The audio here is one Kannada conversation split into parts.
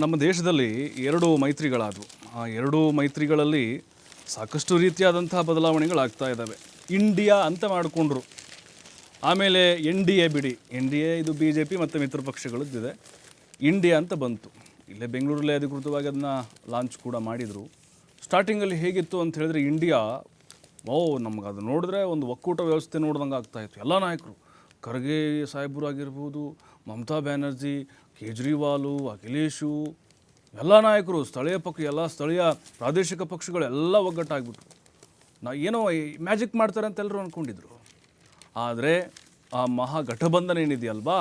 ನಮ್ಮ ದೇಶದಲ್ಲಿ ಎರಡು ಮೈತ್ರಿಗಳಾದವು. ಆ ಎರಡೂ ಮೈತ್ರಿಗಳಲ್ಲಿ ಸಾಕಷ್ಟು ರೀತಿಯಾದಂತಹ ಬದಲಾವಣೆಗಳಾಗ್ತಾ ಇದ್ದಾವೆ. ಇಂಡಿಯಾ ಅಂತ ಮಾಡಿಕೊಂಡ್ರು. ಆಮೇಲೆ NDA ಬಿಡಿ, NDA ಇದು BJP ಮತ್ತು ಮಿತ್ರ ಪಕ್ಷಗಳದ್ದಿದೆ. ಇಂಡಿಯಾ ಅಂತ ಬಂತು. ಇಲ್ಲೇ ಬೆಂಗಳೂರಲ್ಲೇ ಅಧಿಕೃತವಾಗಿ ಅದನ್ನ ಲಾಂಚ್ ಕೂಡ ಮಾಡಿದರು. ಸ್ಟಾರ್ಟಿಂಗಲ್ಲಿ ಹೇಗಿತ್ತು ಅಂತ ಹೇಳಿದ್ರೆ ಇಂಡಿಯಾ ನಮ್ಗೆ ಅದು ನೋಡಿದ್ರೆ ಒಂದು ಒಕ್ಕೂಟ ವ್ಯವಸ್ಥೆ ನೋಡ್ದಂಗೆ ಆಗ್ತಾಯಿತ್ತು. ಎಲ್ಲ ನಾಯಕರು, ಖರ್ಗೆ ಸಾಹೇಬರು ಆಗಿರ್ಬೋದು, ಮಮತಾ ಬ್ಯಾನರ್ಜಿ, ಕೇಜ್ರಿವಾಲು, ಅಖಿಲೇಶು, ಎಲ್ಲ ನಾಯಕರು, ಎಲ್ಲ ಸ್ಥಳೀಯ ಪ್ರಾದೇಶಿಕ ಪಕ್ಷಗಳೆಲ್ಲ ಒಗ್ಗಟ್ಟಾಗ್ಬಿಟ್ರು. ಏನೋ ಮ್ಯಾಜಿಕ್ ಮಾಡ್ತಾರೆ ಅಂತ ಎಲ್ಲರೂ ಅಂದ್ಕೊಂಡಿದ್ರು. ಆದರೆ ಆ ಮಹಾಗಠಬಂಧನ ಏನಿದೆಯಲ್ವಾ,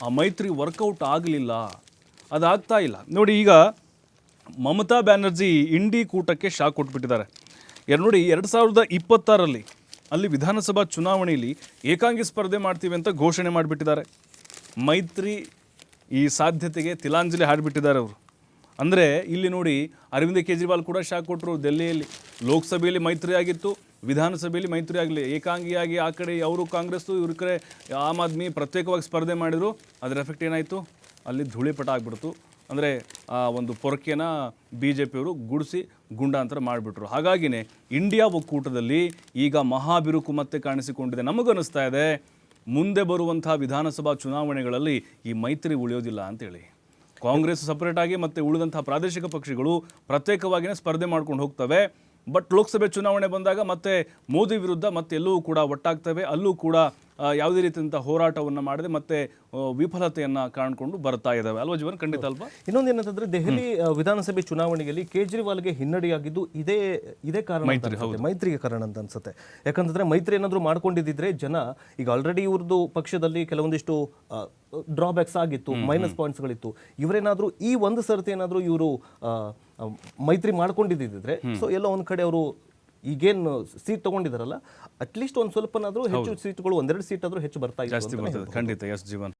ಆ ಮೈತ್ರಿ ವರ್ಕೌಟ್ ಆಗಲಿಲ್ಲ, ಅದಾಗ್ತಾ ಇಲ್ಲ. ನೋಡಿ, ಈಗ ಮಮತಾ ಬ್ಯಾನರ್ಜಿ ಇಂಡಿ ಕೂಟಕ್ಕೆ ಶಾಕ್ ಕೊಟ್ಬಿಟ್ಟಿದ್ದಾರೆ. ನೋಡಿ, 2026ರಲ್ಲಿ ಅಲ್ಲಿ ವಿಧಾನಸಭಾ ಚುನಾವಣೆಯಲ್ಲಿ ಏಕಾಂಗಿ ಸ್ಪರ್ಧೆ ಮಾಡ್ತೀವಿ ಅಂತ ಘೋಷಣೆ ಮಾಡಿಬಿಟ್ಟಿದ್ದಾರೆ. ಮೈತ್ರಿ ಈ ಸಾಧ್ಯತೆಗೆ ತಿಲಾಂಜಲಿ ಹಾಡಿಬಿಟ್ಟಿದ್ದಾರೆ ಅವರು. ಅಂದರೆ ಇಲ್ಲಿ ನೋಡಿ, ಅರವಿಂದ್ ಕೇಜ್ರಿವಾಲ್ ಕೂಡ ಶಾಕ್ ಕೊಟ್ಟರು. ದೆಹಲಿಯಲ್ಲಿ ಲೋಕಸಭೆಯಲ್ಲಿ ಮೈತ್ರಿ ಆಗಿತ್ತು, ವಿಧಾನಸಭೆಯಲ್ಲಿ ಮೈತ್ರಿ ಆಗಲಿ, ಏಕಾಂಗಿಯಾಗಿ ಆ ಕಡೆ ಅವರು ಕಾಂಗ್ರೆಸ್ಸು, ಇವ್ರ ಕಡೆ ಆಮ್ ಆದ್ಮಿ ಪ್ರತ್ಯೇಕವಾಗಿ ಸ್ಪರ್ಧೆ ಮಾಡಿದರು. ಅದರ ಎಫೆಕ್ಟ್ ಏನಾಯಿತು, ಅಲ್ಲಿ ಧೂಳಿಪಟ ಆಗಿಬಿಡ್ತು. ಅಂದರೆ ಆ ಒಂದು ಪೊರಕೆನ BJPಯವರು ಗುಡಿಸಿ ಗುಂಡಾಂತರ ಮಾಡಿಬಿಟ್ರು. ಹಾಗಾಗಿನೇ ಇಂಡಿಯಾ ಒಕ್ಕೂಟದಲ್ಲಿ ಈಗ ಮಹಾಬಿರುಕು ಮತ್ತೆ ಕಾಣಿಸಿಕೊಂಡಿದೆ. ನಮಗನ್ನಿಸ್ತಾ ಇದೆ ಮುಂದೆ ಬರುವಂಥ ವಿಧಾನಸಭಾ ಚುನಾವಣೆಗಳಲ್ಲಿ ಈ ಮೈತ್ರಿ ಉಳಿಯೋದಿಲ್ಲ ಅಂತೇಳಿ. ಕಾಂಗ್ರೆಸ್ ಸಪ್ರೇಟಾಗಿ ಮತ್ತು ಉಳಿದಂಥ ಪ್ರಾದೇಶಿಕ ಪಕ್ಷಗಳು ಪ್ರತ್ಯೇಕವಾಗಿಯೇ ಸ್ಪರ್ಧೆ ಮಾಡ್ಕೊಂಡು ಹೋಗ್ತವೆ. ಬಟ್ ಲೋಕಸಭೆ ಚುನಾವಣೆ ಬಂದಾಗ ಮತ್ತೆ ಮೋದಿ ವಿರುದ್ಧ ಮತ್ತೆ ಎಲ್ಲವೂ ಕೂಡ ಒಟ್ಟಾಗ್ತವೆ. ಅಲ್ಲೂ ಕೂಡ ಯಾವುದೇ ರೀತಿಯಂಥ ಹೋರಾಟವನ್ನು ಮಾಡದೆ ಮತ್ತೆ ವಿಫಲತೆಯನ್ನು ಕಾಣ್ಕೊಂಡು ಬರ್ತಾ ಇದ್ದಾವೆ ಅಲ್ವಾ ಜೀವನ್? ಖಂಡಿತ ಅಲ್ವಾ? ಇನ್ನೊಂದೇನಂತಂದ್ರೆ ದೆಹಲಿ ವಿಧಾನಸಭೆ ಚುನಾವಣೆಯಲ್ಲಿ ಕೇಜ್ರಿವಾಲ್ಗೆ ಹಿನ್ನಡೆಯಾಗಿದ್ದು ಇದೇ ಕಾರಣ, ಮೈತ್ರಿಗೆ ಕಾರಣ ಅಂತ ಅನ್ಸುತ್ತೆ. ಯಾಕಂತಂದ್ರೆ ಮೈತ್ರಿ ಏನಾದರೂ ಮಾಡ್ಕೊಂಡಿದ್ದಿದ್ರೆ ಜನ ಈಗ ಆಲ್ರೆಡಿ ಇವ್ರದ್ದು ಪಕ್ಷದಲ್ಲಿ ಕೆಲವೊಂದಿಷ್ಟು ಡ್ರಾಬ್ಯಾಕ್ಸ್ ಆಗಿತ್ತು, ಮೈನಸ್ ಪಾಯಿಂಟ್ಸ್ಗಳಿತ್ತು. ಇವರೇನಾದರೂ ಈ ಒಂದು ಸರ್ತಿ ಏನಾದರೂ ಇವರು ಮೈತ್ರಿ ಮಾಡ್ಕೊಂಡಿದ್ದಿದ್ರೆ ಸೊ ಎಲ್ಲೋ ಒಂದು ಕಡೆ ಅವರು ಈಗೇನು ಸೀಟ್ ತಗೊಂಡಿದಾರಲ್ಲ, ಅಟ್ಲೀಸ್ಟ್ ಒಂದು ಸ್ವಲ್ಪನಾದರೂ ಹೆಚ್ಚು ಸೀಟ್ಗಳು, ಒಂದೆರಡು ಸೀಟ್ ಆದರೂ ಹೆಚ್ಚು ಬರ್ತಾ ಇತ್ತು. ಖಂಡಿತ. ಎಸ್ ಜೀವನ್.